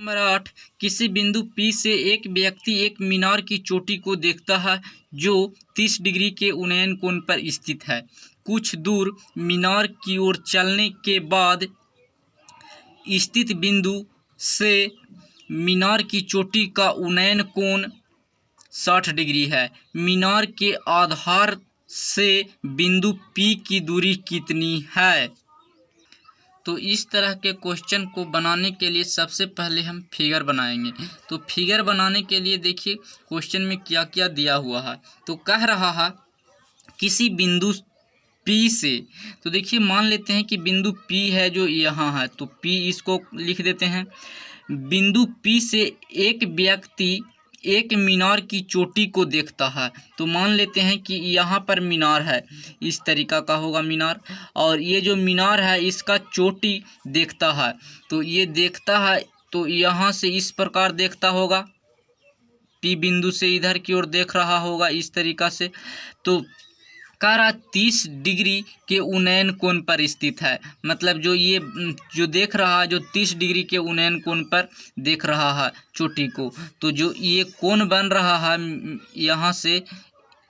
Number 8, किसी बिंदु P से एक व्यक्ति एक मीनार की चोटी को देखता है जो 30 डिग्री के उन्नयन कोण पर स्थित है। कुछ दूर मीनार की ओर चलने के बाद स्थित बिंदु से मीनार की चोटी का उन्नयन कोण 60 डिग्री है। मीनार के आधार से बिंदु P की दूरी कितनी है? तो इस तरह के क्वेश्चन को बनाने के लिए सबसे पहले हम फिगर बनाएंगे। तो फिगर बनाने के लिए देखिए क्वेश्चन में क्या क्या दिया हुआ है। तो कह रहा है किसी बिंदु P से, तो देखिए मान लेते हैं कि बिंदु P है जो यहाँ है, तो P इसको लिख देते हैं। बिंदु P से एक व्यक्ति एक मीनार की चोटी को देखता है, तो मान लेते हैं कि यहाँ पर मीनार है, इस तरीका का होगा मीनार, और ये जो मीनार है इसका चोटी देखता है। तो ये देखता है तो यहाँ से इस प्रकार देखता होगा, P बिंदु से इधर की ओर देख रहा होगा इस तरीका से। तो कह रहा 30 डिग्री के उन्नयन कोण पर स्थित है, मतलब जो देख रहा है, जो 30 डिग्री के उन्नयन कोण पर देख रहा है चोटी को, तो जो ये कोण बन रहा है यहाँ से,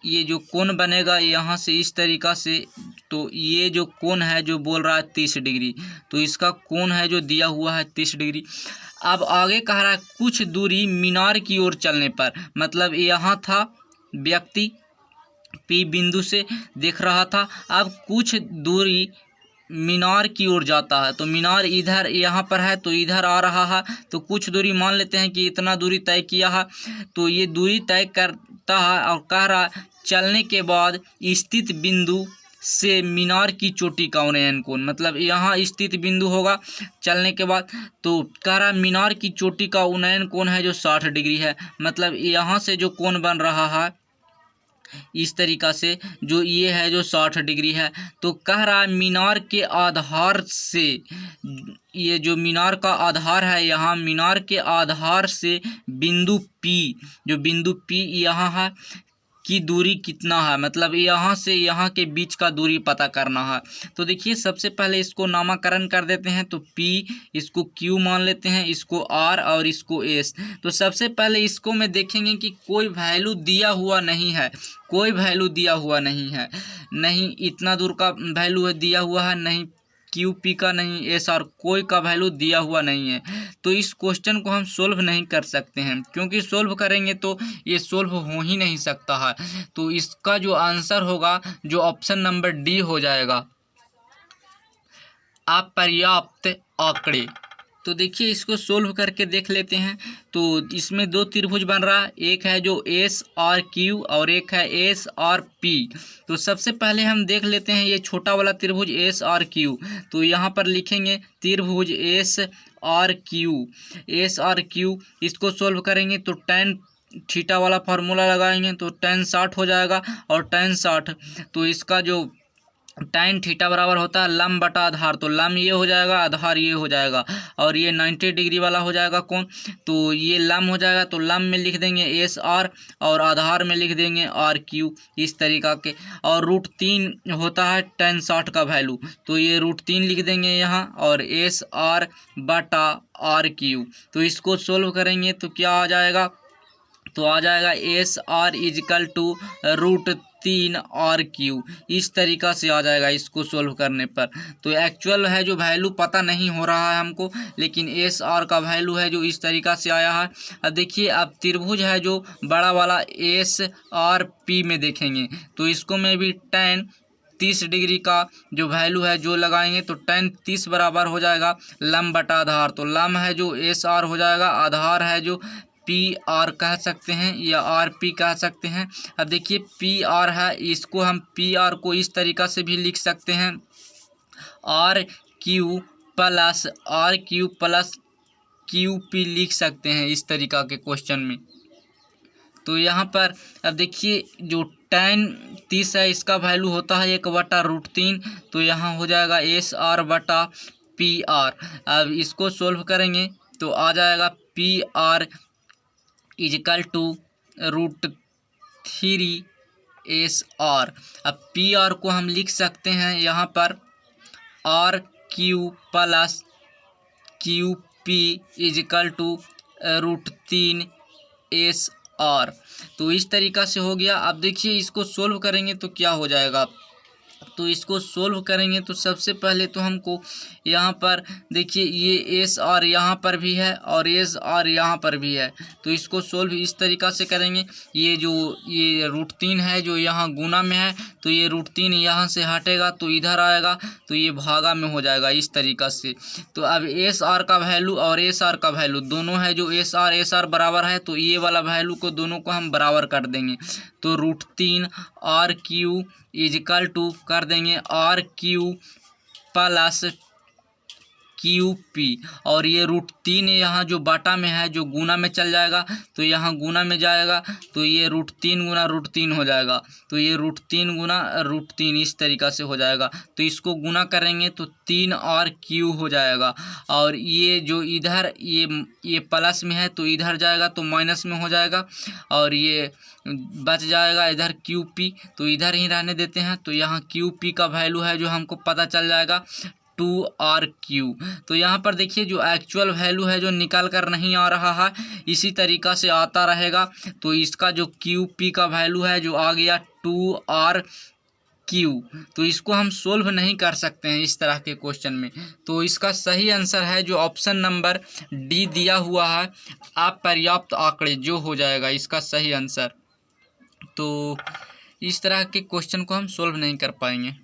ये जो कोण बनेगा यहाँ से इस तरीका से, तो ये जो कोण है जो बोल रहा है 30 डिग्री, तो इसका कोण है जो दिया हुआ है 30 डिग्री। अब आगे कह रहा है कुछ दूरी मीनार की ओर चलने पर, मतलब यहाँ था व्यक्ति P बिंदु से देख रहा था, अब कुछ दूरी मीनार की ओर जाता है, तो मीनार इधर यहाँ पर है तो इधर आ रहा है, तो कुछ दूरी मान लेते हैं कि इतना दूरी तय किया है, तो ये दूरी तय करता है और कह रहा चलने के बाद स्थित बिंदु से मीनार की चोटी का उन्नयन कोण, मतलब यहाँ स्थित बिंदु होगा चलने के बाद, तो कह रहा मीनार की चोटी का उन्नयन कोण है जो 60 डिग्री है, मतलब यहाँ से जो कोण बन रहा है इस तरीका से, जो ये है जो 60 डिग्री है। तो कह रहा है मीनार के आधार से, ये जो मीनार का आधार है यहाँ, मीनार के आधार से बिंदु P, जो बिंदु P यहाँ है की दूरी कितना है, मतलब यहाँ से यहाँ के बीच का दूरी पता करना है। तो देखिए सबसे पहले इसको नामकरण कर देते हैं, तो P, इसको Q मान लेते हैं, इसको R और इसको S। तो सबसे पहले इसको में देखेंगे कि कोई वैल्यू दिया हुआ नहीं है, कोई वैल्यू दिया हुआ नहीं है, नहीं इतना दूर का वैल्यू है दिया हुआ है, नहीं QP का, नहीं SR, कोई का वैल्यू दिया हुआ नहीं है। तो इस क्वेश्चन को हम सोल्व नहीं कर सकते हैं, क्योंकि सोल्व करेंगे तो ये सोल्व हो ही नहीं सकता है। तो इसका जो आंसर होगा जो ऑप्शन नंबर डी हो जाएगा, अपर्याप्त आंकड़े। तो देखिए इसको सोल्व करके देख लेते हैं। तो इसमें दो त्रिभुज बन रहा है, एक है जो SRQ और एक है SRP। तो सबसे पहले हम देख लेते हैं ये छोटा वाला त्रिभुज SRQ। तो यहाँ पर लिखेंगे त्रिभुज SRQ, इसको सोल्व करेंगे तो tan थीटा वाला फार्मूला लगाएंगे तो tan 60 हो जाएगा, और tan 60 तो इसका जो tan थीटा बराबर होता है लंब बटा आधार, तो लंब ये हो जाएगा, आधार ये हो जाएगा, और ये 90 डिग्री वाला हो जाएगा कौन, तो ये लंब हो जाएगा, तो लंब में लिख देंगे SR और आधार में लिख देंगे RQ इस तरीका के। और √3 होता है tan 60 का वैल्यू, तो ये √3 लिख देंगे यहाँ, और SR बटा RQ। तो इसको सोल्व करेंगे तो क्या आ जाएगा, तो आ जाएगा SR = √3 RQ, इस तरीका से आ जाएगा इसको सोल्व करने पर। तो एक्चुअल है जो वैल्यू पता नहीं हो रहा है हमको, लेकिन SR का वैल्यू है जो इस तरीका से आया है। अब देखिए अब त्रिभुज है जो बड़ा वाला SRP में देखेंगे, तो इसको में भी tan 30 डिग्री का जो वैल्यू है जो लगाएंगे, तो tan 30 बराबर हो जाएगा लंब बटा आधार, तो लंब है जो SR हो जाएगा, आधार है जो PR कह सकते हैं या RP कह सकते हैं। अब देखिए PR है, इसको हम PR को इस तरीका से भी लिख सकते हैं, RQ प्लस QP लिख सकते हैं इस तरीका के क्वेश्चन में। तो यहाँ पर अब देखिए जो tan 30 है इसका वैल्यू होता है 1/√3, तो यहाँ हो जाएगा SR बटा PR। अब इसको सोल्व करेंगे तो आ जाएगा PR = √3 SR। अब PR को हम लिख सकते हैं यहाँ पर RQ plus QP P is equal to √3 SR। तो इस तरीक़ा से हो गया। अब देखिए इसको सोल्व करेंगे तो क्या हो जाएगा। तो इसको सोल्व करेंगे तो सबसे पहले तो हमको यहाँ पर देखिए ये SR यहाँ पर भी है और SR यहाँ पर भी है। तो इसको सोल्व इस तरीक़ा से करेंगे। ये जो ये √3 है जो यहाँ गुना में है, तो ये √3 यहाँ से हटेगा तो इधर आएगा, तो ये भागा में हो जाएगा इस तरीक़ा से। तो अब SR का वैल्यू और SR का वैल्यू दोनों है, जो SR बराबर है, तो ये वाला वैल्यू को दोनों को हम बराबर कर देंगे। तो √3RQ इज इक्वल टू कर देंगे RQ प्लस QP, और ये √3 यहाँ जो बाटा में है जो गुना में चल जाएगा, तो यहाँ गुना में जाएगा, तो ये √3 गुना √3 हो जाएगा। तो ये √3 गुना √3 इस तरीक़ा से हो जाएगा। तो इसको गुना करेंगे तो 3RQ हो जाएगा, और ये जो इधर ये प्लस में है तो इधर जाएगा तो माइनस में हो जाएगा, और ये बच जाएगा इधर QP, तो इधर ही रहने देते हैं। तो यहाँ QP का वैल्यू है जो हमको पता चल जाएगा 2RQ। तो यहाँ पर देखिए जो एक्चुअल वैल्यू है जो निकाल कर नहीं आ रहा है, इसी तरीक़ा से आता रहेगा। तो इसका जो QP का वैल्यू है जो आ गया 2RQ। तो इसको हम सोल्व नहीं कर सकते हैं इस तरह के क्वेश्चन में। तो इसका सही आंसर है जो ऑप्शन नंबर D दिया हुआ है, अपर्याप्त आंकड़े, जो हो जाएगा इसका सही आंसर। तो इस तरह के क्वेश्चन को हम सोल्व नहीं कर पाएंगे।